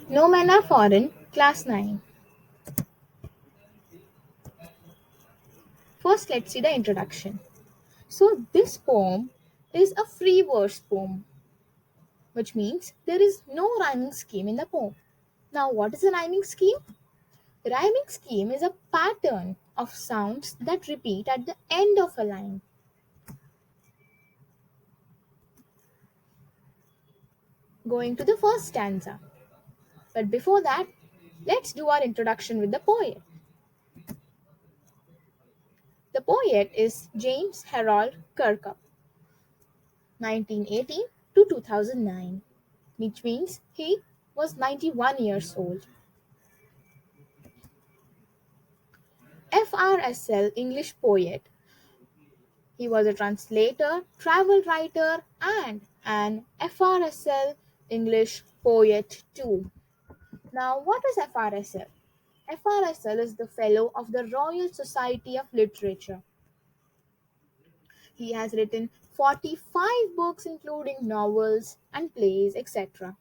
No Men Are Foreign, Class 9. First, let's see the introduction. So, this poem is a free verse poem, which means there is no rhyming scheme in the poem. Now, what is a rhyming scheme? Rhyming scheme is a pattern of sounds that repeat at the end of a line. Going to the first stanza. But before that, let's do our introduction with the poet. The poet is James Harold Kirkup, 1918 to 2009, which means he was 91 years old. FRSL English poet. He was a translator, travel writer, and an FRSL English poet too. Now, what is FRSL? FRSL is the Fellow of the Royal Society of Literature. He has written 45 books, including novels and plays, etc.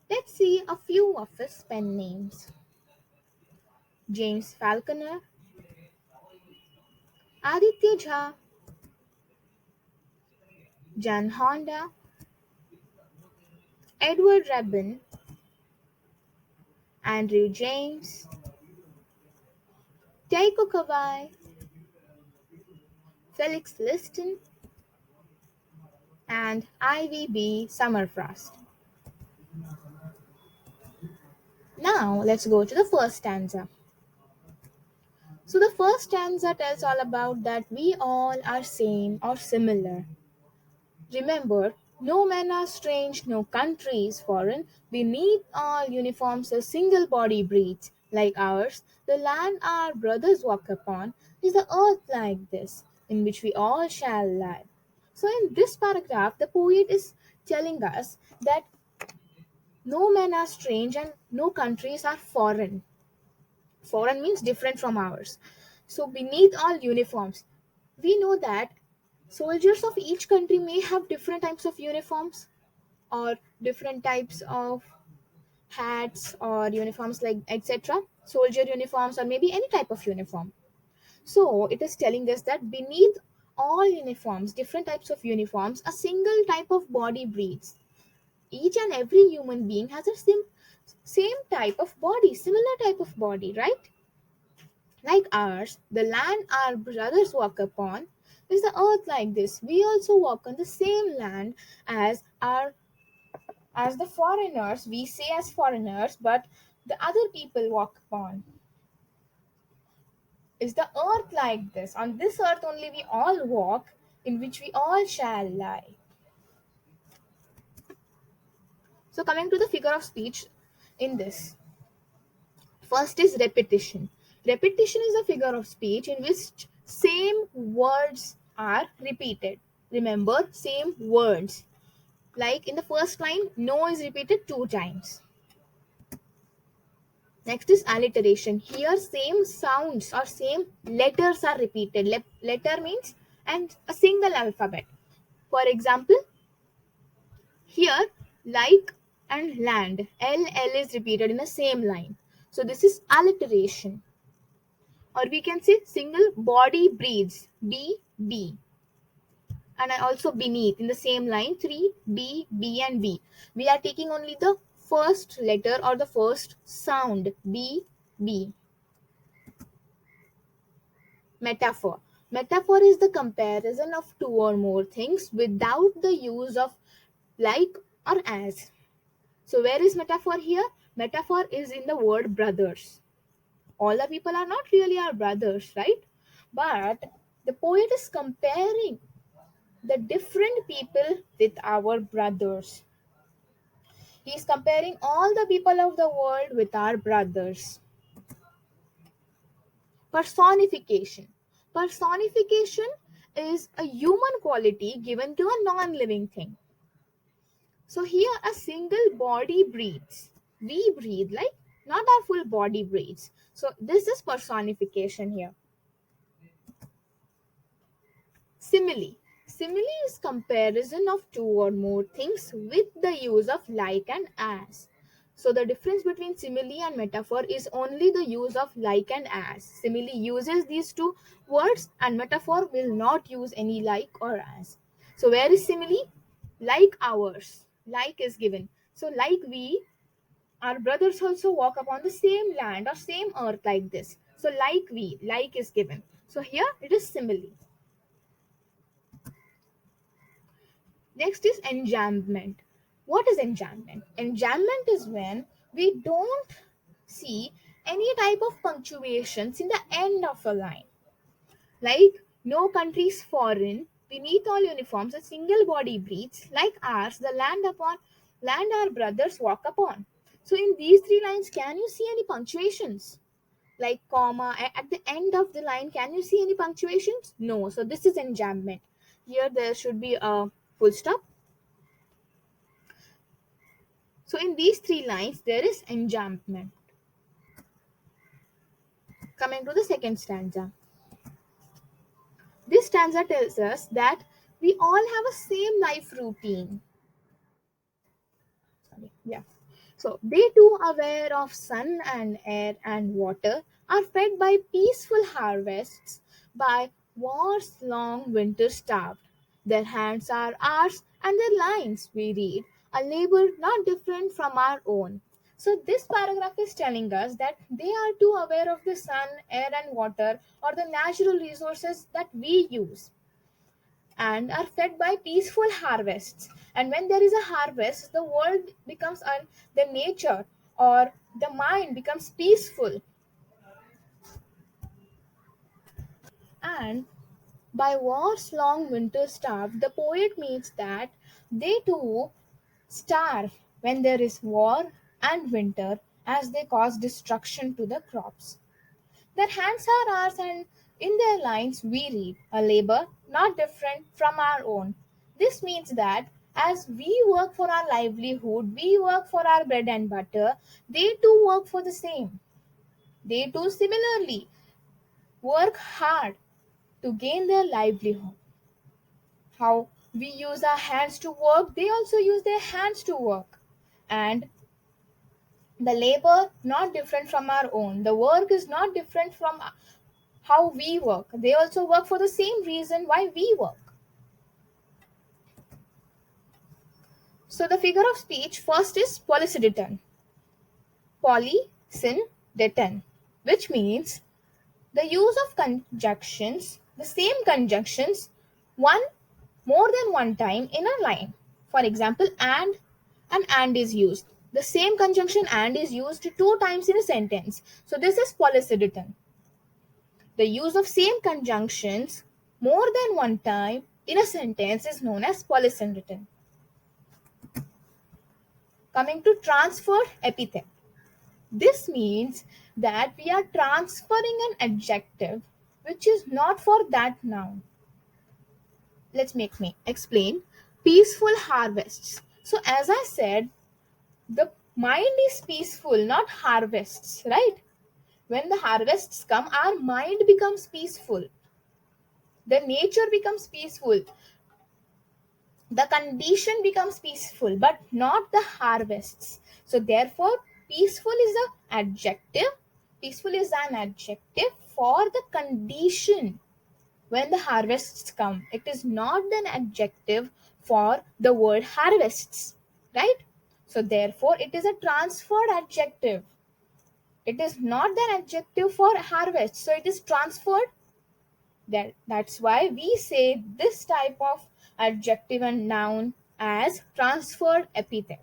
Let's see a few of his pen names: James Falconer, Aditya Jha, Jan Honda, Edward Rabin, Andrew James, Taiko Kawai, Felix Liston, and Ivy B. Summerfrost. Now let's go to the first stanza. So the first stanza tells all about that we all are same or similar. Remember, no men are strange, no country is foreign. Beneath all uniforms a single body breathes. Like ours, the land our brothers walk upon is the earth like this, in which we all shall lie. So in this paragraph, the poet is telling us that no men are strange and no countries are foreign. Foreign means different from ours. So beneath all uniforms, we know that soldiers of each country may have different types of uniforms or different types of hats or uniforms, like etc. Soldier uniforms or maybe any type of uniform. So it is telling us that beneath all uniforms, different types of uniforms, a single type of body breathes. Each and every human being has a same type of body, similar type of body, right? Like ours, the land our brothers walk upon is the earth like this. We also walk on the same land as our as the foreigners, we say as foreigners, but the other people walk upon. Is the earth like this? On this earth only we all walk, in which we all shall lie. So coming to the figure of speech in this. First is repetition. Repetition is a figure of speech in which same words are repeated. Remember, same words. Like in the first line, no is repeated 2 times. Next is alliteration. Here, same sounds or same letters are repeated. Letter means and a single alphabet. For example, here, like and land, L is repeated in the same line. So this is alliteration. Or we can say single body breathes, B, B. And also beneath in the same line, 3, B, B and B. We are taking only the first letter or the first sound, B, B. Metaphor. Metaphor is the comparison of two or more things without the use of like or as. So where is metaphor here? Metaphor is in the word brothers. All the people are not really our brothers, right? But the poet is comparing the different people with our brothers. He is comparing all the people of the world with our brothers. Personification. Personification is a human quality given to a non-living thing. So here a single body breathes. We breathe, like not our full body breathes. So this is personification here. Simile. Simile is comparison of two or more things with the use of like and as. So the difference between simile and metaphor is only the use of like and as. Simile uses these two words and metaphor will not use any like or as. So where is simile? Like ours. Like is given. So like we, our brothers also walk upon the same land or same earth like this. So like we, like is given. So here it is simile. Next is enjambment. What is enjambment? Enjambment is when we don't see any type of punctuations in the end of a line. Like no country is foreign, beneath all uniforms, a single body breathes, like ours, the land our brothers walk upon. So in these three lines, can you see any punctuations? Like comma at the end of the line, can you see any punctuations? No. So this is enjambment. Here there should be a full stop. So in these three lines, there is enjambment. Coming to the second stanza. This stanza tells us that we all have a same life routine. Sorry, yeah. So they too, aware of sun and air and water, are fed by peaceful harvests, by war's long winter starved. Their hands are ours, and their lines we read, a labor not different from our own. So this paragraph is telling us that they are too aware of the sun, air, and water, or the natural resources that we use, and are fed by peaceful harvests. And when there is a harvest, the world becomes the nature or the mind becomes peaceful. And by war's long winter starve, the poet means that they too starve when there is war and winter, as they cause destruction to the crops. Their hands are ours, and in their lines we read, a labor not different from our own. This means that as we work for our livelihood, we work for our bread and butter, they too work for the same. They too similarly work hard to gain their livelihood. How we use our hands to work, they also use their hands to work. And the labor not different from our own. The work is not different from how we work. They also work for the same reason why we work. So the figure of speech first is polysyndeton. Polysyndeton, which means the use of conjunctions, the same conjunctions, one more than one time in a line. For example, and is used. The same conjunction and is used two times in a sentence. So this is polysyndeton. The use of same conjunctions more than one time in a sentence is known as polysyndeton. Coming to transferred epithet. This means that we are transferring an adjective which is not for that noun. Let's make me explain. Peaceful harvests. So as I said, the mind is peaceful, not harvests, right? When the harvests come, our mind becomes peaceful. The nature becomes peaceful. The condition becomes peaceful, but not the harvests. So therefore, peaceful is the adjective. Peaceful is an adjective for the condition when the harvests come. It is not an adjective for the word harvests, right? So therefore, it is a transferred adjective. It is not an adjective for harvest. So it is transferred. That's why we say this type of adjective and noun as transferred epithet.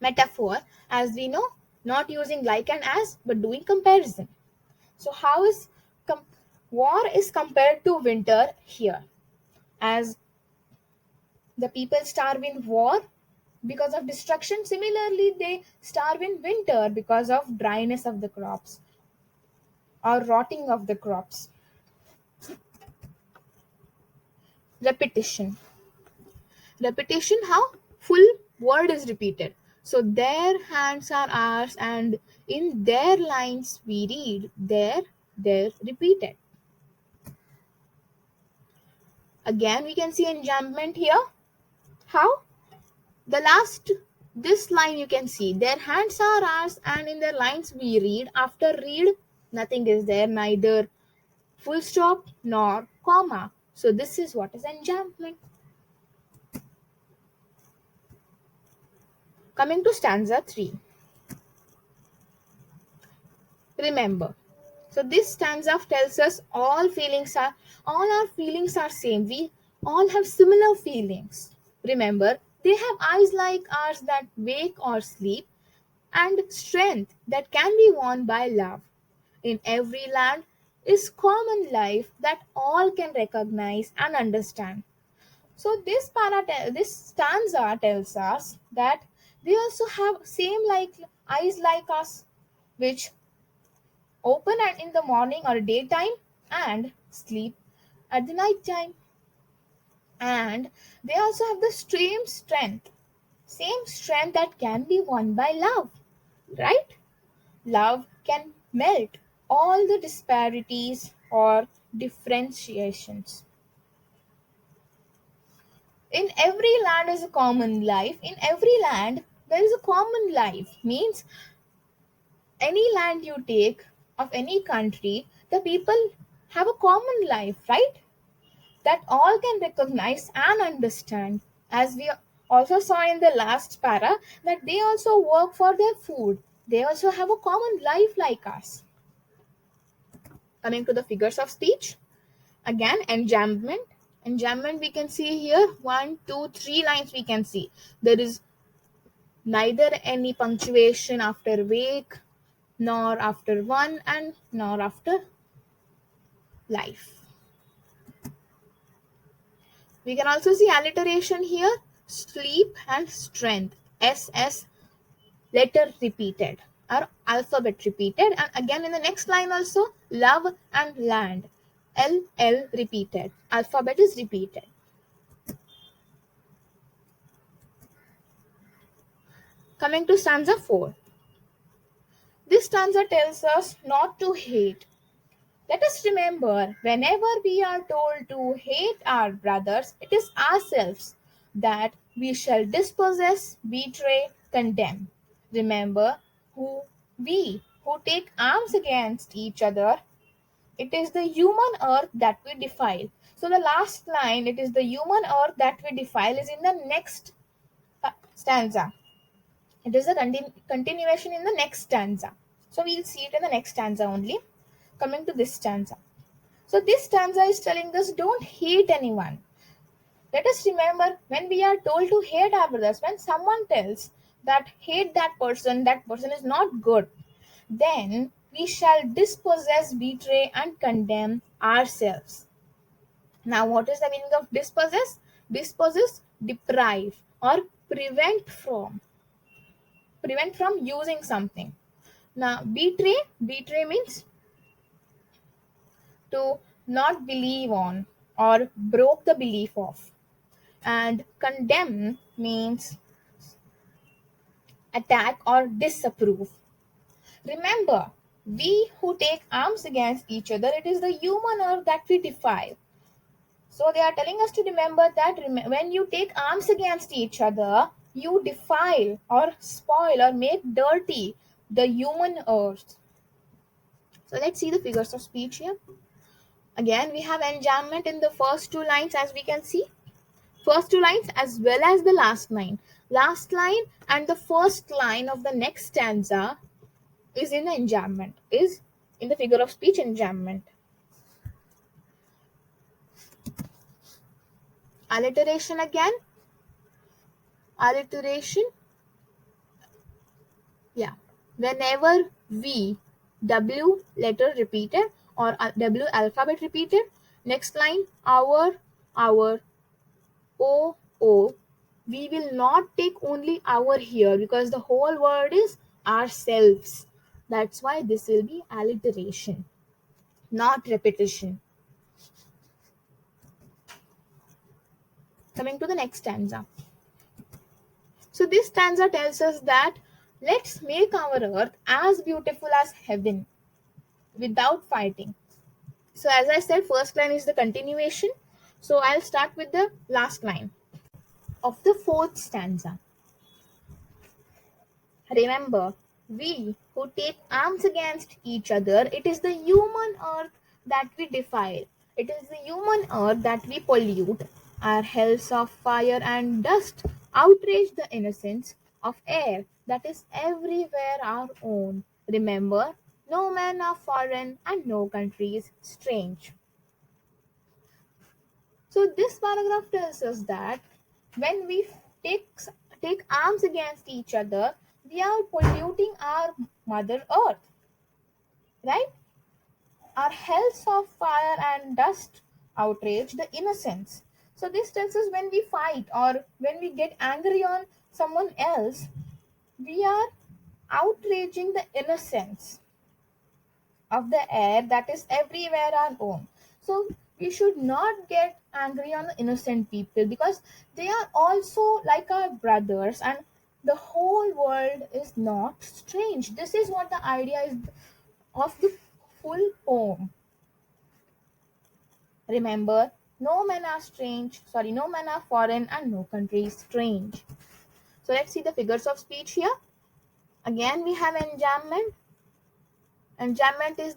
Metaphor, as we know, not using like and as but doing comparison. So how is war is compared to winter here? As the people starve in war because of destruction, similarly they starve in winter because of dryness of the crops or rotting of the crops. Repetition. Repetition, how full word is repeated. So their hands are ours, and in their lines we read their repeated. Again, we can see enjambment here. How? The last, this line you can see, their hands are ours, and in their lines we read. After read, nothing is there, neither full stop nor comma. So this is what is enjambment. Coming to stanza 3. Remember. So this stanza tells us all our feelings are same. We all have similar feelings. Remember, they have eyes like ours that wake or sleep, and strength that can be won by love. In every land is common life that all can recognize and understand. So this stanza tells us that they also have same like eyes like us, which open at in the morning or daytime and sleep at the night time. And they also have the same strength that can be won by love, right? Love can melt all the disparities or differentiations. In every land is a common life. In every land, there is a common life. Means any land you take of any country, the people have a common life, right? That all can recognize and understand. As we also saw in the last para, that they also work for their food. They also have a common life like us. Coming to the figures of speech, again enjambment. Enjambment we can see here, one, two, three lines we can see. There is neither any punctuation after wake, nor after one, and nor after life. We can also see alliteration here, sleep and strength, SS letter repeated or alphabet repeated, and again in the next line also love and land, LL repeated, alphabet is repeated. Coming to stanza 4. This stanza tells us not to hate. Let us remember, whenever we are told to hate our brothers, it is ourselves that we shall dispossess, betray, condemn. Remember, who take arms against each other, it is the human earth that we defile. So the last line, it is the human earth that we defile, is in the next stanza. It is a continuation in the next stanza. So we'll see it in the next stanza only. Coming to this stanza. So this stanza is telling us don't hate anyone. Let us remember, when we are told to hate our brothers, when someone tells that hate that person is not good, then we shall dispossess, betray, and condemn ourselves. Now, what is the meaning of dispossess? Dispossess, deprive, or prevent from using something. Now, betray means to not believe on or broke the belief of. And condemn means attack or disapprove. Remember, we who take arms against each other, it is the human earth that we defile. So they are telling us to remember that when you take arms against each other, you defile or spoil or make dirty the human earth. So let's see the figures of speech here. Again, we have enjambment in the first two lines, as we can see. First two lines as well as the last line. Last line and the first line of the next stanza is in the enjambment, is in the figure of speech enjambment. Alliteration again. Alliteration. Yeah. Whenever we, W letter repeated or W alphabet repeated, next line our, O, we will not take only our here because the whole word is ourselves. That's why this will be alliteration, not repetition. Coming to the next stanza. So this stanza tells us that let's make our earth as beautiful as heaven without fighting. So as I said, first line is the continuation. So I'll start with the last line of the fourth stanza. Remember, we who take arms against each other, it is the human earth that we defile. It is the human earth that we pollute. Our hells of fire and dust outrage the innocence of air that is everywhere our own. Remember, no man are foreign and no country is strange. So this paragraph tells us that when we take take arms against each other, we are polluting our Mother Earth, right? Our hells of fire and dust outrage the innocence. So this tells us when we fight or when we get angry on someone else, we are outraging the innocence of the air that is everywhere our own. So we should not get angry on the innocent people because they are also like our brothers and the whole world is not strange. This is what the idea is of the full poem. Remember, no men are foreign and no country is strange. So let's see the figures of speech here. Again, we have enjambment. Enjambment is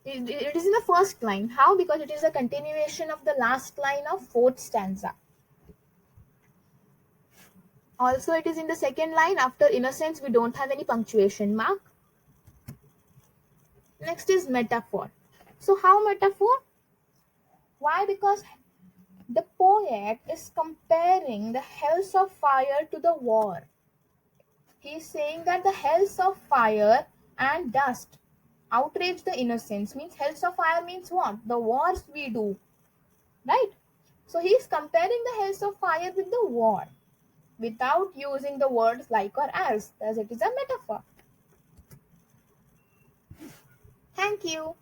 it is in the first line. How? Because it is a continuation of the last line of fourth stanza. Also, it is in the second line. After innocence, we don't have any punctuation mark. Next is metaphor. So how metaphor? Why? Because the poet is comparing the hells of fire to the war. He is saying that the hells of fire and dust outrage the innocence. Means hells of fire means what? The wars we do, right? So he is comparing the hells of fire with the war without using the words like or as it is a metaphor. Thank you.